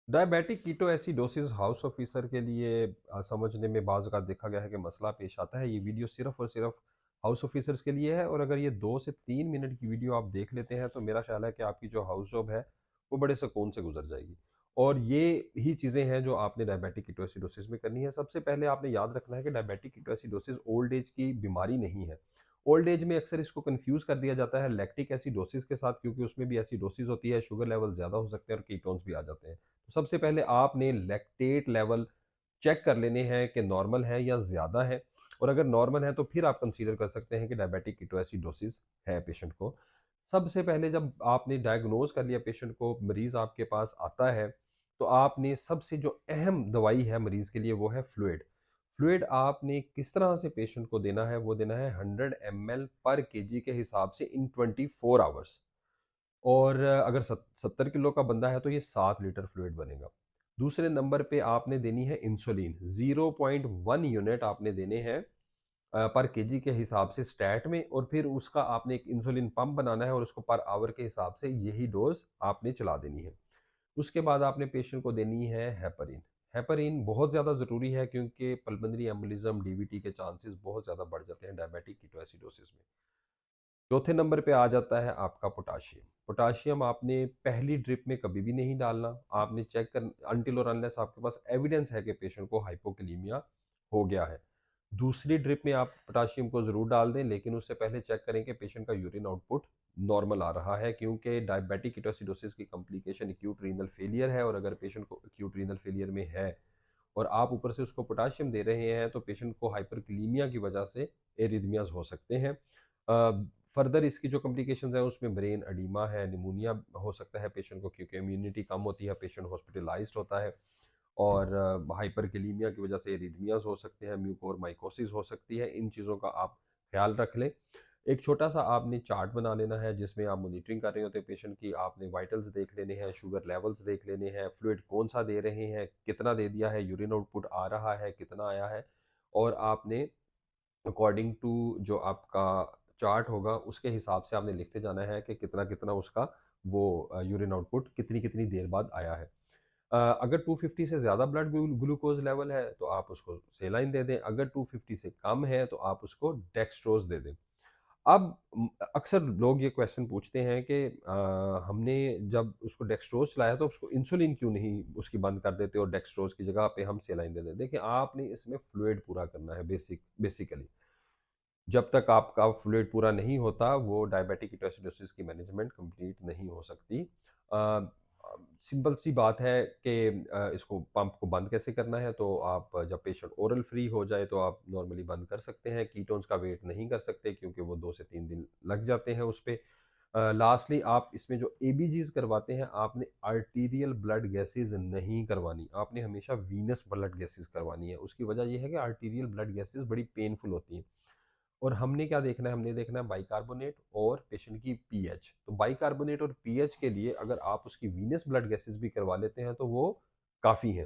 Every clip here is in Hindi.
डायबिटिक कीटोएसिडोसिस हाउस ऑफिसर के लिए समझने में बाज़ औक़ात देखा गया है कि मसला पेश आता है। ये वीडियो सिर्फ़ और सिर्फ़ हाउस ऑफिसर्स के लिए है और अगर ये 2 से 3 मिनट की वीडियो आप देख लेते हैं तो मेरा ख़्याल है कि आपकी जो हाउस जॉब है, वो बड़े सुकून से गुज़र जाएगी। और ये ही चीज़ें हैं जो आपने डायबिटिक कीटोएसिडोसिस में करनी है। सबसे पहले आपने याद रखना है कि डायबिटिक कीटोएसिडोसिस ओल्ड एज की बीमारी नहीं है। ओल्ड एज में अक्सर इसको कन्फ्यूज़ कर दिया जाता है लैक्टिक एसिडोसिस के साथ क्योंकि उसमें भी एसिडोसिस होती है, शुगर लेवल ज़्यादा हो सकते हैं और कीटोन्स भी आ जाते हैं। तो सबसे पहले आपने लैक्टेट लेवल चेक कर लेने हैं कि नॉर्मल है या ज़्यादा है और अगर नॉर्मल है तो फिर आप कंसीडर कर सकते हैं कि डायबिटिक कीटोएसिडोसिस है पेशेंट को। सबसे पहले जब आपने डायग्नोज कर लिया पेशेंट को, मरीज आपके पास आता है, तो आपने सबसे जो अहम दवाई है मरीज के लिए वो है फ्लूइड। फ्लूइड आपने किस तरह से पेशेंट को देना है, वो देना है 100 ml पर केजी के हिसाब से इन 24 आवर्स। और अगर 70 किलो का बंदा है तो ये 7 लीटर फ्लूइड बनेगा। दूसरे नंबर पे आपने देनी है इंसुलिन, 0.1 यूनिट आपने देने हैं पर केजी के हिसाब से स्टैट में और फिर उसका आपने एक इंसुलिन पंप बनाना है और उसको पर आवर के हिसाब से यही डोज आपने चला देनी है। उसके बाद आपने पेशेंट को देनी है हेपरिन। हेपरिन बहुत ज़्यादा ज़रूरी है क्योंकि पल्मोनरी एम्बोलिज्म, डीवीटी के चांसेस बहुत ज़्यादा बढ़ जाते हैं डायबिटिक कीटोएसिडोसिस में। चौथे नंबर पे आ जाता है आपका पोटाशियम। पोटाशियम आपने पहली ड्रिप में कभी भी नहीं डालना। आपने चेक कर अनटिल और अनलेस आपके पास एविडेंस है कि पेशेंट को हाइपोकैलेमिया हो गया है। दूसरी ड्रिप में आप पोटाशियम को ज़रूर डाल दें लेकिन उससे पहले चेक करें कि पेशेंट का यूरिन आउटपुट नॉर्मल आ रहा है क्योंकि डायबिटिक कीटोसिडोसिस की कॉम्प्लिकेशन एक्यूट रीनल फेलियर है और अगर पेशेंट को एक्यूट रीनल फेलियर में है और आप ऊपर से उसको पोटाशियम दे रहे हैं तो पेशेंट को हाइपरकलीमिया की वजह से एरिथमियाज हो सकते हैं। फर्दर इसकी जो कॉम्प्लिकेशंस हैं उसमें ब्रेन एडिमा है, निमोनिया हो सकता है पेशेंट को क्योंकि इम्यूनिटी कम होती है, पेशेंट हॉस्पिटलाइज्ड होता है और हाइपरकलीमिया की वजह से एरिथमियाज हो सकते हैं, म्यूकोरमाइकोसिस हो सकती है। इन चीज़ों का आप ख्याल रख लें। एक छोटा सा आपने चार्ट बना लेना है जिसमें आप मॉनिटरिंग कर रहे होते हैं पेशेंट की, आपने वाइटल्स देख लेने हैं, शुगर लेवल्स देख लेने हैं, फ्लूइड कौन सा दे रहे हैं, कितना दे दिया है, यूरिन आउटपुट आ रहा है, कितना आया है और आपने अकॉर्डिंग टू जो आपका चार्ट होगा उसके हिसाब से आपने लिखते जाना है कि कितना कितना उसका वो यूरिन आउटपुट कितनी कितनी देर बाद आया है। अगर 250 से ज़्यादा ब्लड ग्लूकोज लेवल है तो आप उसको सेलाइन दे दें, अगर 250 से कम है तो आप उसको डेक्सट्रोज दे दें। अब अक्सर लोग ये क्वेश्चन पूछते हैं कि हमने जब उसको डेक्सट्रोज चलाया तो उसको इंसुलिन क्यों नहीं उसकी बंद कर देते और डेक्सट्रोज की जगह पे हम सेलाइन दे दें। देखिए आपने इसमें फ्लूइड पूरा करना है बेसिकली। जब तक आपका फ्लूइड पूरा नहीं होता वो डायबिटिक कीटोएसिडोसिस की मैनेजमेंट कंप्लीट नहीं हो सकती। सिंपल सी बात है कि इसको पंप को बंद कैसे करना है, तो आप जब पेशेंट ओरल फ्री हो जाए तो आप नॉर्मली बंद कर सकते हैं। कीटोन्स का वेट नहीं कर सकते क्योंकि वो 2 से 3 दिन लग जाते हैं उस पे। लास्टली आप इसमें जो एबीजीज करवाते हैं आपने आर्टीरियल ब्लड गैसेज नहीं करवानी, आपने हमेशा वीनस ब्लड गैसेज करवानी है। उसकी वजह ये है कि आर्टीरियल ब्लड गैसेज बड़ी पेनफुल होती हैं और हमने क्या देखना है, हमने देखना है बाइकार्बोनेट और पेशेंट की पीएच। तो बाइकार्बोनेट और पीएच के लिए अगर आप उसकी वीनस ब्लड गैसेस भी करवा लेते हैं तो वो काफ़ी है।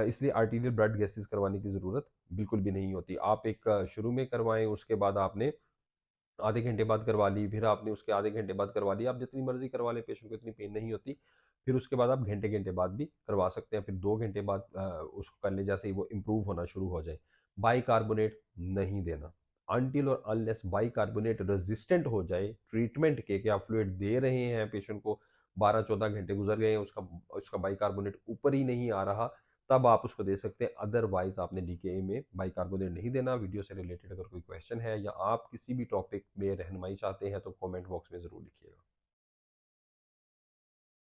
इसलिए आर्टीरियल ब्लड गैसेस करवाने की ज़रूरत बिल्कुल भी नहीं होती। आप एक शुरू में करवाएं, उसके बाद आपने आधे घंटे बाद करवा ली, फिर आपने उसके आधे घंटे बाद करवा ली, आप जितनी मर्जी करवा लें, पेशेंट को इतनी पेन नहीं होती। फिर उसके बाद आप घंटे घंटे बाद भी करवा सकते हैं, फिर 2 घंटे बाद उसको कर ले जैसे ही वो इम्प्रूव होना शुरू हो जाए। बाइकार्बोनेट नहीं देना अनटिल और अनलेस बाइकार्बोनेट रेजिस्टेंट हो जाए ट्रीटमेंट के, कि आप फ्लूइड दे रहे हैं पेशेंट को, 12-14 घंटे गुजर गए हैं, उसका उसका बाइकार्बोनेट ऊपर ही नहीं आ रहा, तब आप उसको दे सकते हैं। अदरवाइज आपने डीकेए में बाइकार्बोनेट नहीं देना। वीडियो से रिलेटेड अगर कोई क्वेश्चन है या आप किसी भी टॉपिक में रहनुमाई चाहते हैं तो कमेंट बॉक्स में ज़रूर लिखिएगा।